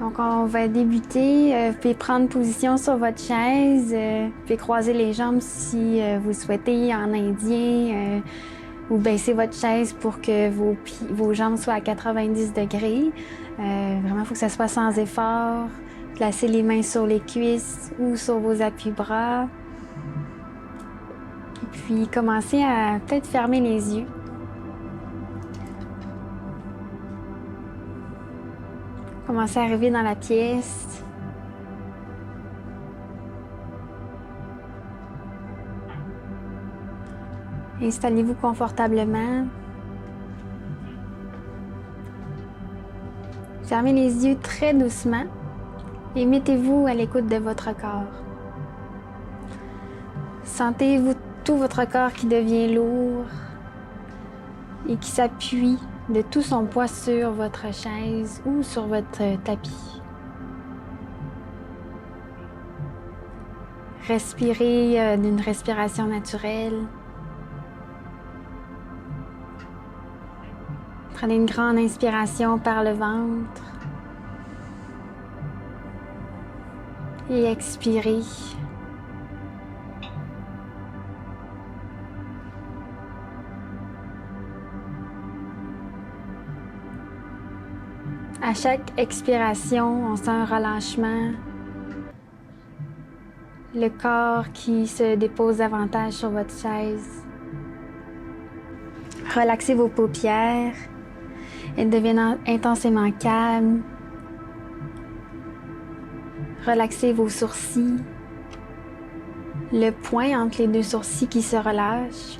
Donc, on va débuter. Vous pouvez prendre position sur votre chaise. Vous pouvez croiser les jambes si vous le souhaitez en indien. Ou baisser votre chaise pour que vos jambes soient à 90 degrés. Vraiment, il faut que ça soit sans effort. Placez les mains sur les cuisses ou sur vos appuis-bras. Et puis, commencez à peut-être fermer les yeux. Commencez à arriver dans la pièce. Installez-vous confortablement. Fermez les yeux très doucement et mettez-vous à l'écoute de votre corps. Sentez-vous tout votre corps qui devient lourd et qui s'appuie de tout son poids sur votre chaise ou sur votre tapis. Respirez d'une respiration naturelle. Prenez une grande inspiration par le ventre et expirez. À chaque expiration, on sent un relâchement. Le corps qui se dépose davantage sur votre chaise. Relaxez vos paupières. Elles deviennent intensément calmes. Relaxez vos sourcils. Le point entre les deux sourcils qui se relâche.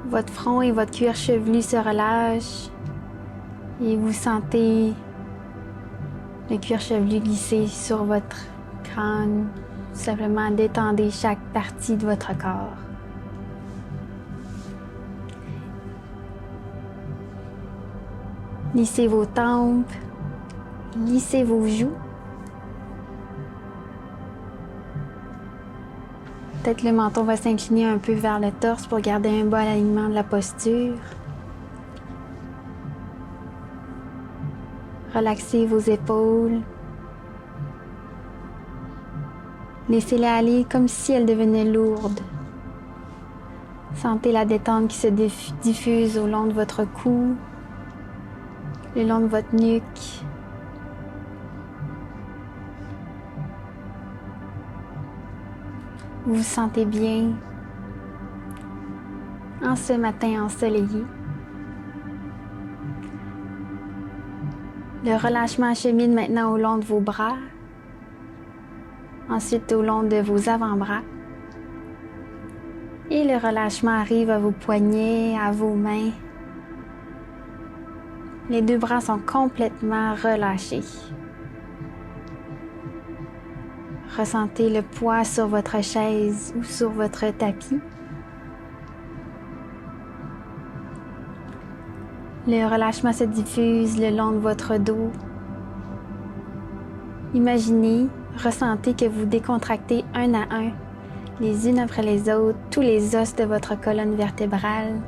Votre front et votre cuir chevelu se relâchent et vous sentez le cuir chevelu glisser sur votre crâne. Simplement détendez chaque partie de votre corps. Lissez vos tempes, lissez vos joues. Peut-être le menton va s'incliner un peu vers le torse pour garder un bon alignement de la posture. Relaxez vos épaules. Laissez-les aller comme si elles devenaient lourdes. Sentez la détente qui se diffuse au long de votre cou, le long de votre nuque. Vous vous sentez bien en ce matin ensoleillé. Le relâchement achemine maintenant au long de vos bras, ensuite au long de vos avant-bras. Et le relâchement arrive à vos poignets, à vos mains. Les deux bras sont complètement relâchés. Ressentez le poids sur votre chaise ou sur votre tapis. Le relâchement se diffuse le long de votre dos. Imaginez, ressentez que vous décontractez un à un, les unes après les autres, tous les os de votre colonne vertébrale.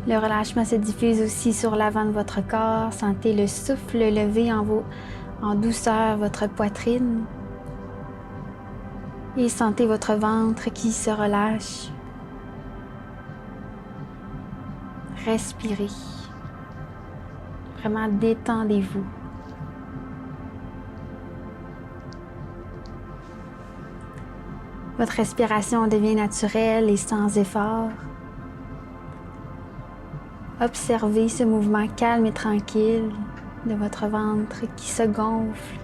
Le relâchement se diffuse aussi sur l'avant de votre corps. Sentez le souffle lever en douceur votre poitrine. Et sentez votre ventre qui se relâche. Respirez. Vraiment détendez-vous. Votre respiration devient naturelle et sans effort. Observez ce mouvement calme et tranquille de votre ventre qui se gonfle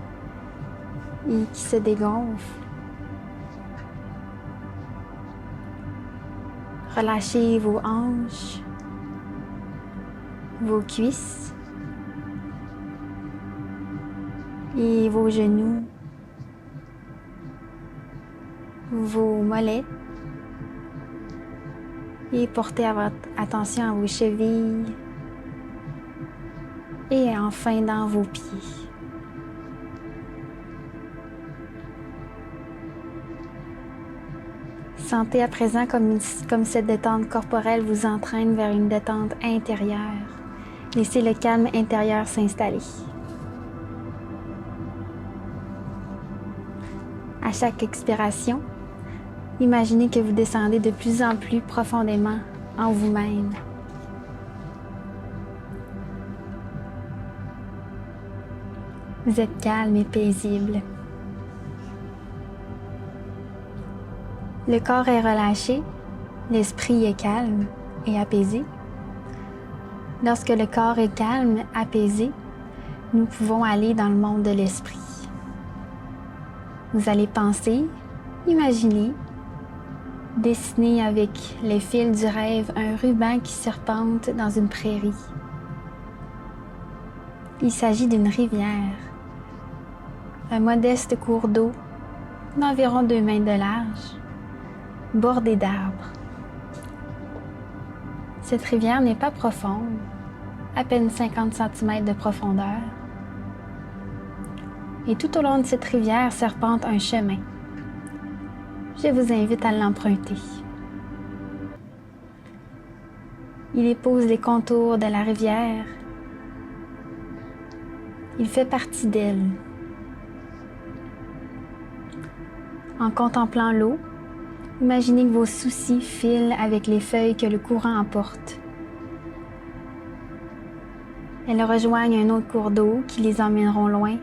et qui se dégonfle. Relâchez vos hanches, vos cuisses et vos genoux, vos mollets. Et portez attention à vos chevilles et enfin dans vos pieds. Sentez à présent comme cette détente corporelle vous entraîne vers une détente intérieure. Laissez le calme intérieur s'installer. À chaque expiration, imaginez que vous descendez de plus en plus profondément en vous-même. Vous êtes calme et paisible. Le corps est relâché, l'esprit est calme et apaisé. Lorsque le corps est calme, apaisé, nous pouvons aller dans le monde de l'esprit. Vous allez penser, imaginer, dessiner avec les fils du rêve un ruban qui serpente dans une prairie. Il s'agit d'une rivière, un modeste cours d'eau d'environ 2 mains de large, bordé d'arbres. Cette rivière n'est pas profonde, à peine 50 cm de profondeur. Et tout au long de cette rivière serpente un chemin. Je vous invite à l'emprunter. Il épouse les contours de la rivière. Il fait partie d'elle. En contemplant l'eau, imaginez que vos soucis filent avec les feuilles que le courant emporte. Elles rejoignent un autre cours d'eau qui les emmèneront loin,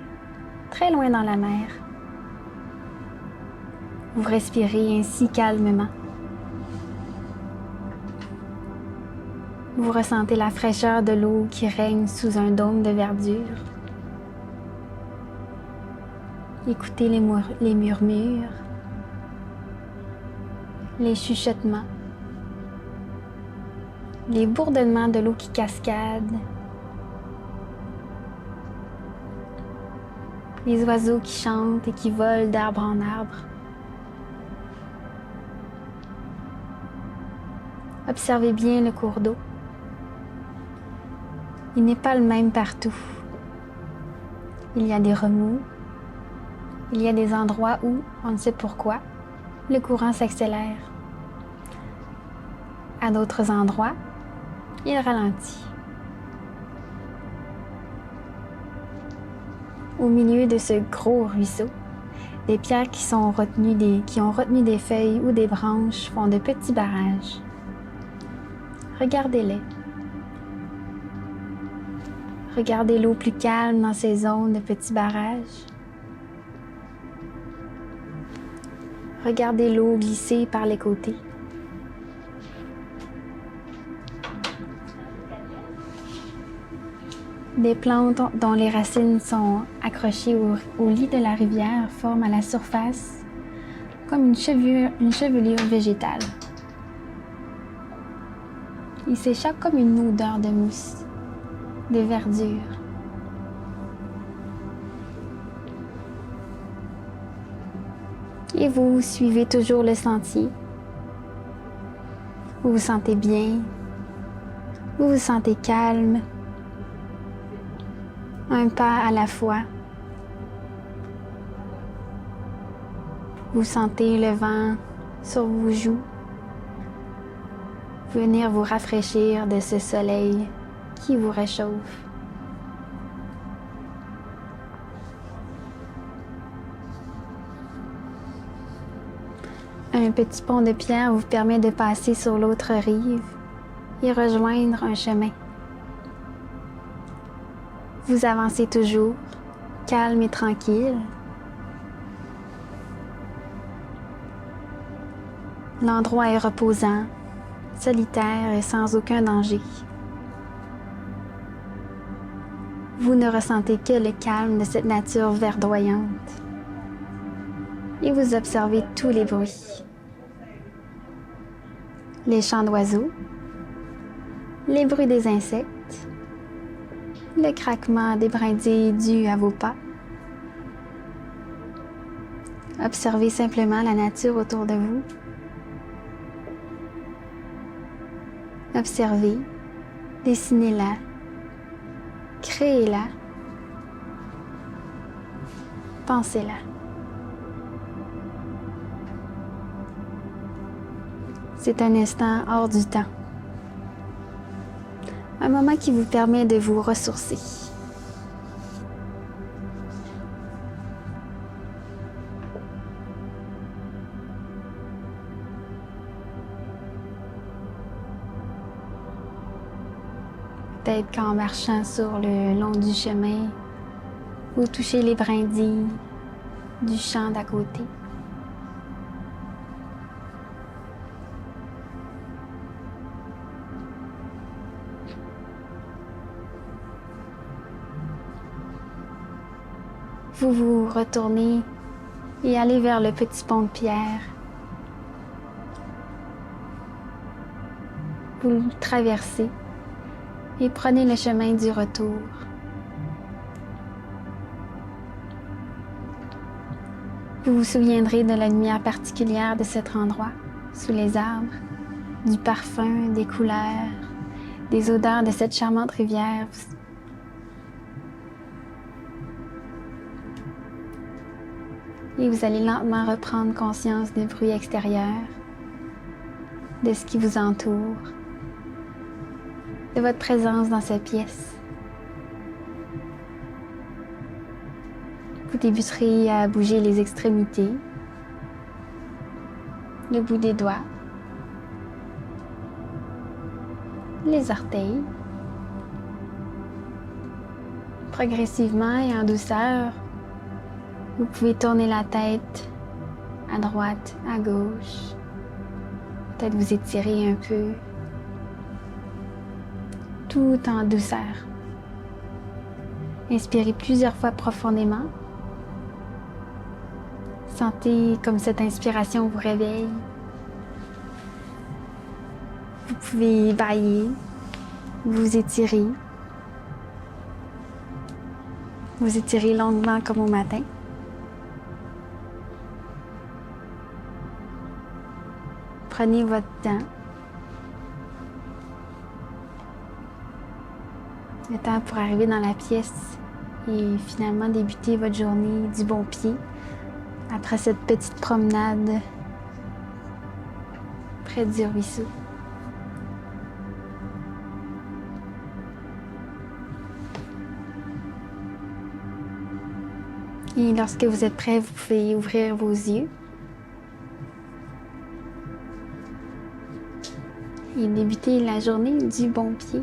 très loin dans la mer. Vous respirez ainsi calmement. Vous ressentez la fraîcheur de l'eau qui règne sous un dôme de verdure. Écoutez les murmures, les chuchotements, les bourdonnements de l'eau qui cascade, les oiseaux qui chantent et qui volent d'arbre en arbre. Observez bien le cours d'eau. Il n'est pas le même partout. Il y a des remous. Il y a des endroits où, on ne sait pourquoi, le courant s'accélère. À d'autres endroits, il ralentit. Au milieu de ce gros ruisseau, des pierres qui ont retenu des feuilles ou des branches font de petits barrages. Regardez-les. Regardez l'eau plus calme dans ces zones de petits barrages. Regardez l'eau glisser par les côtés. Des plantes dont les racines sont accrochées au lit de la rivière forment à la surface comme une chevelure végétale. Il s'échappe comme une odeur de mousse, de verdure. Et vous suivez toujours le sentier. Vous vous sentez bien, vous vous sentez calme, un pas à la fois. Vous sentez le vent sur vos joues venir vous rafraîchir de ce soleil qui vous réchauffe. Un petit pont de pierre vous permet de passer sur l'autre rive et rejoindre un chemin. Vous avancez toujours, calme et tranquille. L'endroit est reposant, solitaire et sans aucun danger. Vous ne ressentez que le calme de cette nature verdoyante. Et vous observez tous les bruits. Les chants d'oiseaux, les bruits des insectes, le craquement des brindilles dû à vos pas. Observez simplement la nature autour de vous. Observez, dessinez-la, créez-la, pensez-la. C'est un instant hors du temps. Un moment qui vous permet de vous ressourcer. Peut-être qu'en marchant sur le long du chemin, vous touchez les brindilles du champ d'à côté. Vous vous retournez et allez vers le petit pont de pierre. Vous le traversez et prenez le chemin du retour. Vous vous souviendrez de la lumière particulière de cet endroit, sous les arbres, du parfum, des couleurs, des odeurs de cette charmante rivière. Et vous allez lentement reprendre conscience des bruits extérieurs, de ce qui vous entoure, de votre présence dans cette pièce. Vous débuterez à bouger les extrémités, le bout des doigts, les orteils. Progressivement et en douceur, vous pouvez tourner la tête à droite, à gauche. Peut-être vous étirer un peu, tout en douceur. Inspirez plusieurs fois profondément. Sentez comme cette inspiration vous réveille. Vous pouvez bâiller, vous étirer. Vous étirez longuement comme au matin. Prenez votre temps. Le temps pour arriver dans la pièce et finalement débuter votre journée du bon pied après cette petite promenade près du ruisseau. Et lorsque vous êtes prêt, vous pouvez ouvrir vos yeux et débuter la journée du bon pied.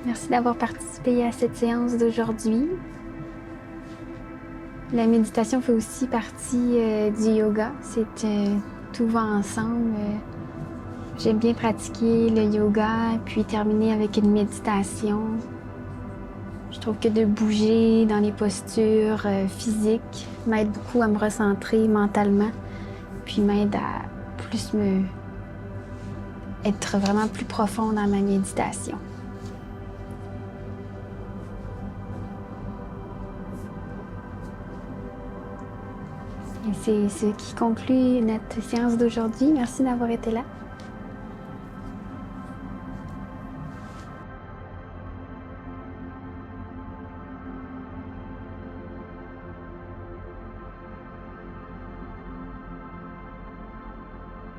Merci d'avoir participé à cette séance d'aujourd'hui. La méditation fait aussi partie du yoga. Tout va ensemble. J'aime bien pratiquer le yoga, puis terminer avec une méditation. Je trouve que de bouger dans les postures physiques m'aide beaucoup à me recentrer mentalement, puis m'aide à être vraiment plus profond dans ma méditation. Et c'est ce qui conclut notre séance d'aujourd'hui. Merci d'avoir été là.